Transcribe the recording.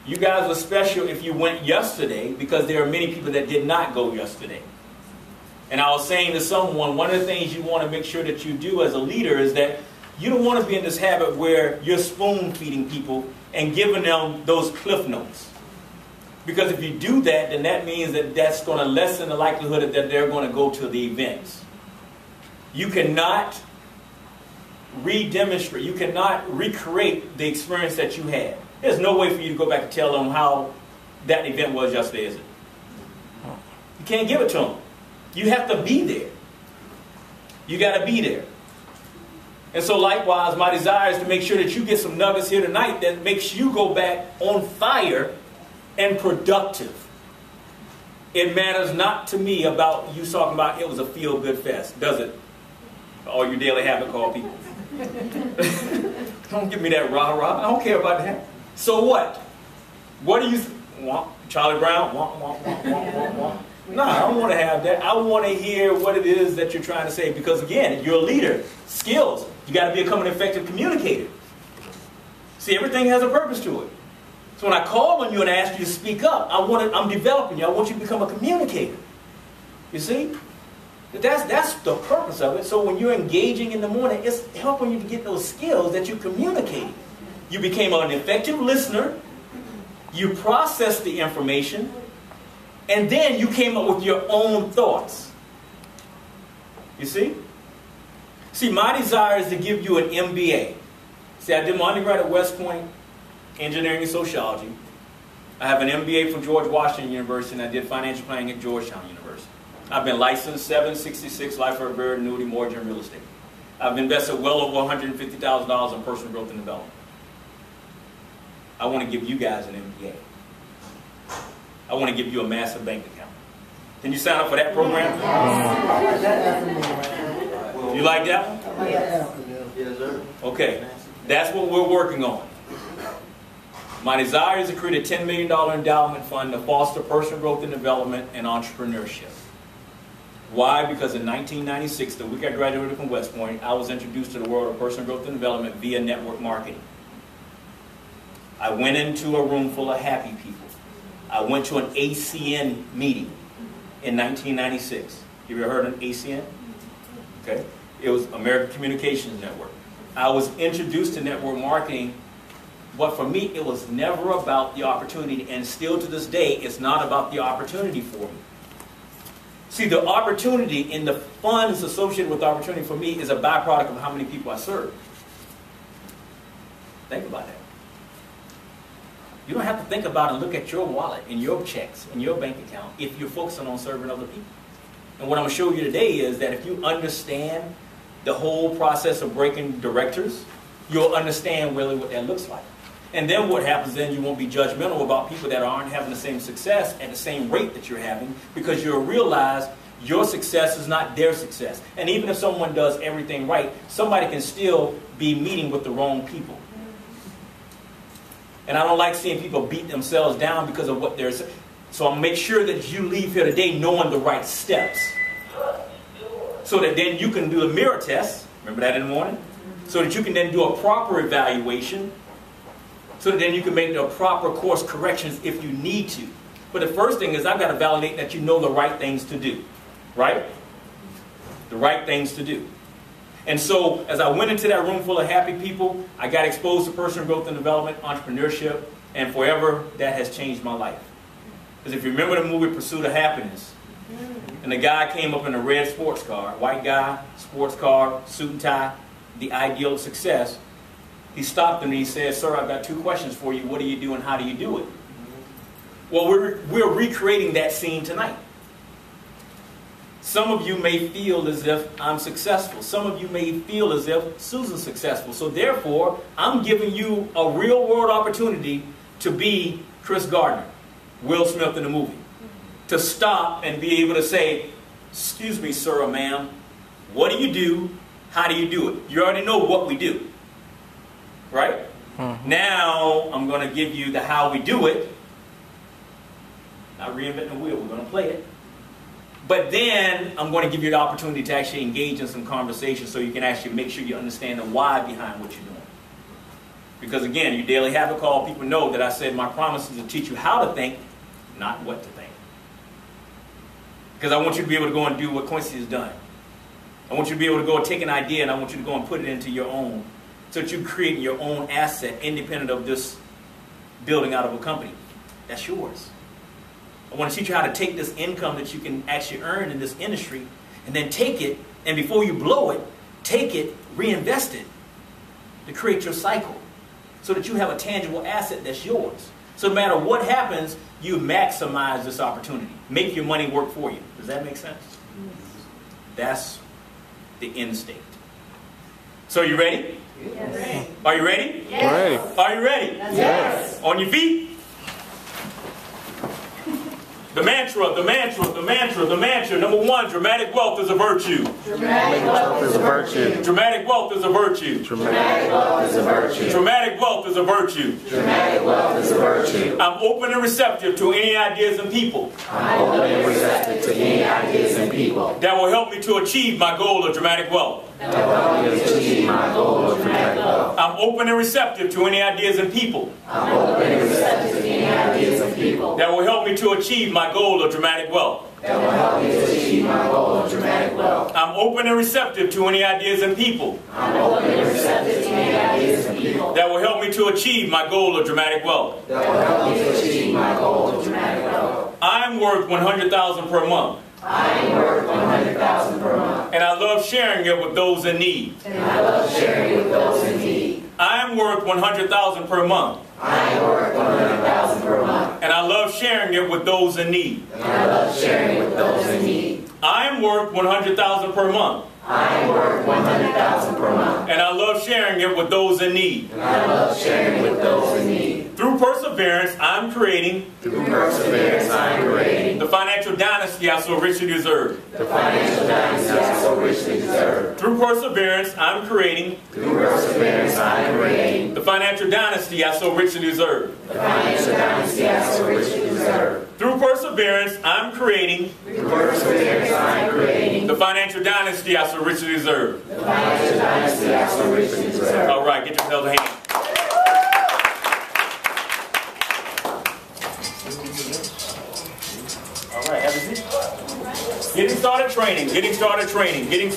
You guys were special if you went yesterday, because there are many people that did not go yesterday. And I was saying to someone, one of the things you want to make sure that you do as a leader is that you don't want to be in this habit where you're spoon-feeding people and giving them those cliff notes. Because if you do that, then that means that that's going to lessen the likelihood that they're going to go to the events. You cannot re-demonstrate, you cannot recreate the experience that you had. There's no way for you to go back and tell them how that event was yesterday, is it? You can't give it to them. You have to be there. You got to be there. And so likewise, my desire is to make sure that you get some nuggets here tonight that makes you go back on fire and productive. It matters not to me about you talking about it was a feel-good fest, does it? All you daily habit call people. Don't give me that rah-rah. I don't care about that. So what? What do you want? Charlie Brown? Want. No, I don't want to have that. I want to hear what it is that you're trying to say. Because again, you're a leader. Skills. You got to become an effective communicator. See, everything has a purpose to it. So when I call on you and I ask you to speak up, I'm developing you. I want you to become a communicator. You see? That's the purpose of it. So when you're engaging in the morning, it's helping you to get those skills that you communicate. You became an effective listener. You processed the information. And then you came up with your own thoughts. You see? See, my desire is to give you an MBA. See, I did my undergrad at West Point, engineering and sociology. I have an MBA from George Washington University, and I did financial planning at Georgetown University. I've been licensed 766 life or variable annuity mortgage and real estate. I've invested well over $150,000 in personal growth and development. I want to give you guys an MBA. I want to give you a massive bank account. Can you sign up for that program? You like that one? Yes, sir. Okay. That's what we're working on. My desire is to create a $10 million endowment fund to foster personal growth and development and entrepreneurship. Why? Because in 1996, the week I graduated from West Point, I was introduced to the world of personal growth and development via network marketing. I went into a room full of happy people. I went to an ACN meeting in 1996. You ever heard of an ACN? Okay. It was American Communications Network. I was introduced to network marketing, but for me, it was never about the opportunity, and still to this day, it's not about the opportunity for me. See, the opportunity and the funds associated with the opportunity for me is a byproduct of how many people I serve. Think about that. You don't have to think about and look at your wallet and your checks and your bank account if you're focusing on serving other people. And what I'm going to show you today is that if you understand the whole process of breaking directors, you'll understand really what that looks like. And then what happens then, you won't be judgmental about people that aren't having the same success at the same rate that you're having, because you'll realize your success is not their success. And even if someone does everything right, somebody can still be meeting with the wrong people. And I don't like seeing people beat themselves down because of what they're saying. So I'll make sure that you leave here today knowing the right steps. So that then you can do a mirror test. Remember that in the morning? So that you can then do a proper evaluation. So that then you can make the proper course corrections if you need to. But the first thing is I've got to validate that you know the right things to do. Right? The right things to do. And so, as I went into that room full of happy people, I got exposed to personal growth and development, entrepreneurship, and forever, that has changed my life. Because if you remember the movie Pursuit of Happiness, and the guy came up in a red sports car, white guy, sports car, suit and tie, the ideal of success, he stopped him and he said, "Sir, I've got two questions for you. What do you do and how do you do it?" Well, we're recreating that scene tonight. Some of you may feel as if I'm successful. Some of you may feel as if Susan's successful. So therefore, I'm giving you a real world opportunity to be Chris Gardner, Will Smith in the movie. To stop and be able to say, "Excuse me, sir or ma'am, what do you do? How do you do it?" You already know what we do. Right? Now, I'm going to give you the how we do it. Not reinventing the wheel. We're going to play it. But then I'm going to give you the opportunity to actually engage in some conversation so you can actually make sure you understand the why behind what you're doing. Because again, your daily habit call, people know that I said my promise is to teach you how to think, not what to think. Because I want you to be able to go and do what Quincy has done. I want you to be able to go and take an idea and I want you to go and put it into your own, so that you create your own asset independent of this building out of a company. That's yours. I want to teach you how to take this income that you can actually earn in this industry and then take it, and before you blow it, take it, reinvest it to create your cycle so that you have a tangible asset that's yours. So no matter what happens, you maximize this opportunity. Make your money work for you. Does that make sense? That's the end state. So you ready? Yes. Are you ready? Yes. Are you ready? Yes. On your feet? The mantra, the mantra, the mantra, the mantra. Number one, dramatic wealth is a virtue. Dramatic wealth is a virtue. Dramatic wealth is a virtue. Dramatic wealth is a virtue. Dramatic wealth is a virtue. Dramatic wealth is a virtue. I'm open and receptive to any ideas and people I'm open and receptive to any ideas and people that will help me to achieve my goal of dramatic wealth. that will help me to achieve my goal of dramatic wealth. I'm open and receptive to any ideas and people I'm open and receptive to any ideas and people that will help me to achieve my goal of dramatic wealth. that will help me to achieve my goal of dramatic wealth. I'm open and receptive to any ideas and people I'm open and receptive to any ideas and people that will help me to achieve my goal of dramatic wealth. that will help me to achieve my goal of dramatic wealth. I'm worth $100,000 per month, I am worth $100,000 per month, and I love sharing it with those in need. and I love sharing with those in need. I'm worth $100,000 per month, I am worth $100,000 per month, and I love sharing it with those in need. and I love sharing with those in need. I'm worth $100,000 per month, I am worth $100,000 per month, and I love sharing it with those in need. and I love sharing with those in need. Through perseverance, I'm creating Through perseverance, I am creating the financial dynasty I so richly deserve. the financial dynasty I so richly deserve. Through perseverance, I'm creating Through perseverance, I am creating the financial dynasty I so richly deserve. the financial dynasty I so richly deserve. Through perseverance, I'm creating Through perseverance, I am creating the financial dynasty I so richly deserve. the financial dynasty I so richly deserve. All right, get yourselves a hand. All right, have a seat. Getting started training, getting started training, getting